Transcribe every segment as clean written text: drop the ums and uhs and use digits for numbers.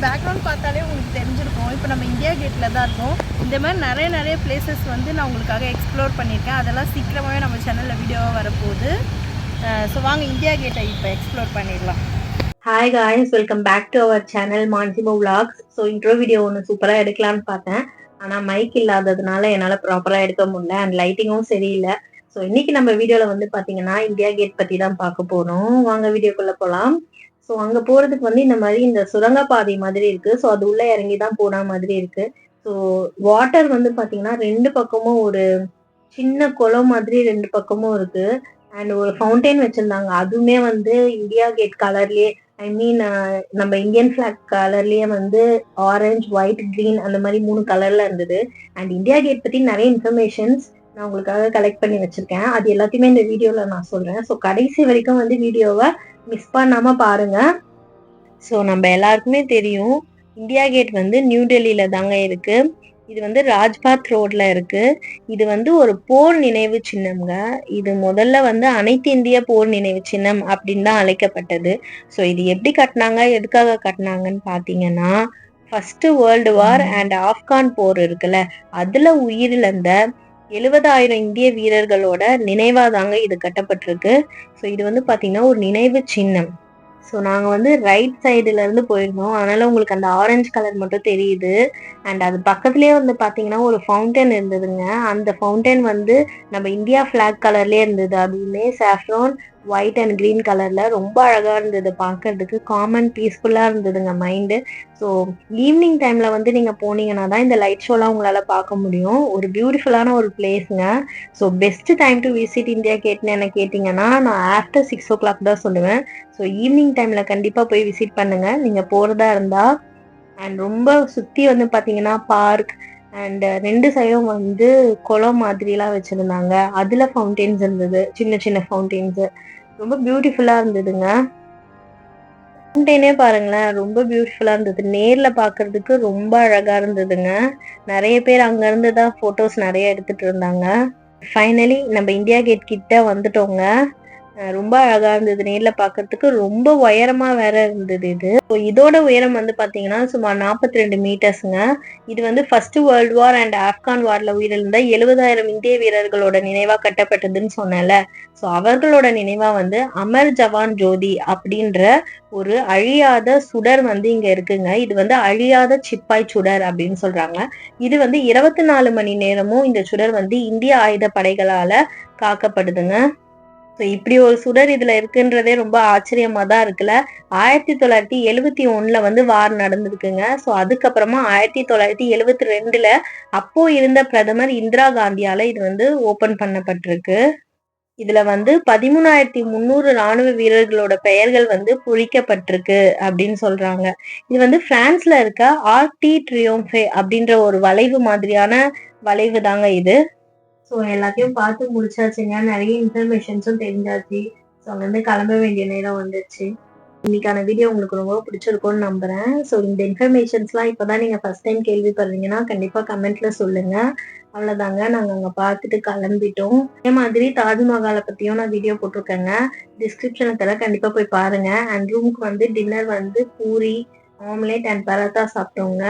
Background பார்த்தாலே உங்களுக்கு தெரிஞ்சிருக்கும். இப்போ நம்ம இந்தியா கேட்டில் தான் இருக்கோம். இந்த மாதிரி நிறைய பிளேசஸ் வந்து நான் உங்களுக்காக எக்ஸ்ப்ளோர் பண்ணியிருக்கேன். அதெல்லாம் சீக்கிரமாகவே நம்ம சேனலில் வீடியோவாக வரப்போகுது. ஸோ வாங்க இந்தியா கேட்டை இப்போ எக்ஸ்ப்ளோர் பண்ணிடலாம். Hi guys, welcome back to our channel Mansimo vlogs. So intro video ஒன்று சூப்பராக எடுக்கலான்னு பார்த்தேன். ஆனால் மைக் இல்லாததுனால என்னால் ப்ராப்பராக எடுக்க முடியல அண்ட் லைட்டிங்கும் சரியில்லை. ஸோ இன்னைக்கு நம்ம வீடியோவில் வந்து பார்த்தீங்கன்னா இந்தியா கேட் பற்றி தான் பார்க்க போகிறோம். வாங்க வீடியோக்குள்ளே போகலாம். ஸோ அங்கே போகிறதுக்கு வந்து இந்த மாதிரி இந்த சுரங்கப்பாதை மாதிரி இருக்குது. ஸோ அது உள்ளே இறங்கி தான் போன மாதிரி இருக்குது. ஸோ வாட்டர் வந்து பார்த்தீங்கன்னா ரெண்டு பக்கமும் ஒரு சின்ன குளம் மாதிரி ரெண்டு பக்கமும் இருக்குது. அண்ட் ஒரு ஃபவுண்டைன் வச்சுருந்தாங்க. அதுவுமே வந்து இந்தியா கேட் கலர்லேயே, ஐ மீன் நம்ம இந்தியன் ஃபிளாக் கலர்லயே வந்து ஆரஞ்சு, ஒயிட், கிரீன் அந்த மாதிரி 3 கலர்ல இருந்தது. அண்ட் இந்தியா கேட் பத்தி நிறைய இன்ஃபர்மேஷன்ஸ் நான் உங்களுக்காக கலெக்ட் பண்ணி வச்சிருக்கேன். அது எல்லாத்தையுமே இந்த வீடியோல நான் சொல்றேன். ஸோ கடைசி வரைக்கும் வந்து வீடியோவை மிஸ் பண்ணாம பாருங்க. ஸோ நம்ம எல்லாருக்குமே தெரியும் இந்தியா கேட் வந்து நியூ டெல்லியில தாங்க இருக்கு. இது வந்து ராஜ்பாத் ரோட்ல இருக்கு. இது வந்து ஒரு போர் நினைவு சின்னம்ங்க. இது முதல்ல வந்து அனைத்து இந்திய போர் நினைவு சின்னம் அப்படின்னு தான் அழைக்கப்பட்டது. ஸோ இது எப்படி கட்டினாங்க, எதுக்காக கட்டினாங்கன்னு பார்த்தீங்கன்னா, first world war and Afghan போர் இருக்குல்ல, அதுல உயிரிழந்த 70,000 இந்திய வீரர்களோட நினைவா தாங்க இது கட்டப்பட்டிருக்கு. ஸோ இது வந்து பார்த்தீங்கன்னா ஒரு நினைவு சின்னம். ஸோ நாங்கள் வந்து ரைட் சைடுல இருந்து போயிருந்தோம். அதனால உங்களுக்கு அந்த ஆரஞ்சு கலர் மட்டும் தெரியுது. அண்ட் அது பக்கத்துலேயே வந்து பார்த்தீங்கன்னா ஒரு ஃபவுண்டைன் இருந்ததுங்க. அந்த ஃபவுண்டைன் வந்து நம்ம இந்தியா ஃபிளாக் கலர்லேயே இருந்தது. அதுவுமே சாஃப்ரான், ஒயிட் அண்ட் கிரீன் கலர்ல ரொம்ப அழகா இருந்தது பார்க்கறதுக்கு. காமன் பீஸ்ஃபுல்லாக இருந்ததுங்க மைண்டு. ஸோ ஈவினிங் டைம்ல வந்து நீங்க போனீங்கன்னா தான் இந்த லைட் ஷோலாம் உங்களால பார்க்க முடியும். ஒரு பியூட்டிஃபுல்லான ஒரு பிளேஸ்ங்க. So best time to visit India கேட்னு என்ன கேட்டிங்கன்னா, நான் ஆஃப்டர் 6 o'clock தான் சொல்லுவேன். ஸோ ஈவினிங் டைம்ல கண்டிப்பா போய் விசிட் பண்ணுங்க நீங்க போறதா இருந்தா. அண்ட் ரொம்ப சுத்தி வந்து பாத்தீங்கன்னா பார்க் அண்ட் 2 சைடும் வந்து குளம் மாதிரிலாம் வச்சிருந்தாங்க. அதுல ஃபவுண்டைன்ஸ் இருந்தது, சின்ன சின்ன ஃபவுண்டைன்ஸ். ரொம்ப பியூட்டிஃபுல்லா இருந்ததுங்க. ஃபவுண்டைனே பாருங்களேன், ரொம்ப பியூட்டிஃபுல்லா இருந்தது. நேர்ல பாக்குறதுக்கு ரொம்ப அழகா இருந்ததுங்க. நிறைய பேர் அங்க இருந்து தான் போட்டோஸ் நிறைய எடுத்துட்டு இருந்தாங்க. ஃபைனலி நம்ம இந்தியா கேட் கிட்ட வந்துட்டோங்க. ரொம்ப அழகா இருந்தது. நேர்ல பாக்குறதுக்கு ரொம்ப உயரமா வேற இருந்தது இது. இதோட உயரம் வந்து பாத்தீங்கன்னா சுமார் 42 மீட்டர்ஸ்ங்க. இது வந்து first world war and Afghan வார்ல உயிரிழந்த 70,000 இந்திய வீரர்களோட நினைவா கட்டப்பட்டதுன்னு சொன்னேன்ல. ஸோ அவர்களோட நினைவா வந்து அமர் ஜவான் ஜோதி அப்படின்ற ஒரு அழியாத சுடர் வந்து இங்க இருக்குங்க. இது வந்து அழியாத சிப்பாய் சுடர் அப்படின்னு சொல்றாங்க. இது வந்து 24 மணி நேரமும் இந்த சுடர் வந்து இந்திய ஆயுத படைகளால காக்கப்படுதுங்க. ஸோ இப்படி ஒரு சுடர் இதுல இருக்குன்றதே ரொம்ப ஆச்சரியமா தான் இருக்குல்ல. 1971 வந்து வார் நடந்திருக்குங்க. ஸோ அதுக்கப்புறமா 1972 அப்போ இருந்த பிரதமர் இந்திரா காந்தியால இது வந்து ஓபன் பண்ணப்பட்டிருக்கு. இதுல வந்து 13,300 ராணுவ வீரர்களோட பெயர்கள் வந்து பொறிக்கப்பட்டிருக்கு அப்படின்னு சொல்றாங்க. இது வந்து பிரான்ஸ்ல இருக்க ஆர்டி ட்ரியோம்பே அப்படின்ற ஒரு வளைவு மாதிரியான வளைவு தாங்க இது. ஸோ எல்லாத்தையும் பார்த்து முடிச்சாச்சுங்க. நிறைய இன்ஃபர்மேஷன்ஸும் தெரிஞ்சாச்சு. ஸோ அங்கேருந்து கிளம்ப வேண்டிய நேரம் வந்துச்சு. இன்னைக்கான வீடியோ உங்களுக்கு ரொம்ப பிடிச்சிருக்கும்னு நம்புறேன். ஸோ இந்த இன்ஃபர்மேஷன்ஸ்லாம் இப்போதான் நீங்கள் ஃபர்ஸ்ட் டைம் கேள்விப்படுறீங்கன்னா கண்டிப்பாக கமெண்ட்ல சொல்லுங்க. அவ்வளோதாங்க, நாங்கள் அங்கே பார்த்துட்டு கிளம்பிட்டோம். அதே மாதிரி தாஜ்மஹாலை பற்றியும் நான் வீடியோ போட்டிருக்கேங்க. டிஸ்கிரிப்ஷனில் தர கண்டிப்பாக போய் பாருங்க. அண்ட் ரூமுக்கு வந்து டின்னர் வந்து பூரி, ஆம்லேட் அண்ட் பரோட்டா சாப்பிட்டோங்க.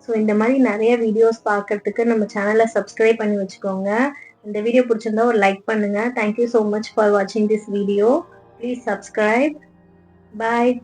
ஸோ இந்த மாதிரி நிறைய வீடியோஸ் பார்க்கறதுக்கு நம்ம சேனலை சப்ஸ்கிரைப் பண்ணி வச்சுக்கோங்க. இந்த வீடியோ பிடிச்சிருந்தா ஒரு லைக் பண்ணுங்க. தேங்க்யூ ஸோ மச் ஃபார் வாட்சிங் this video. Please subscribe. Bye.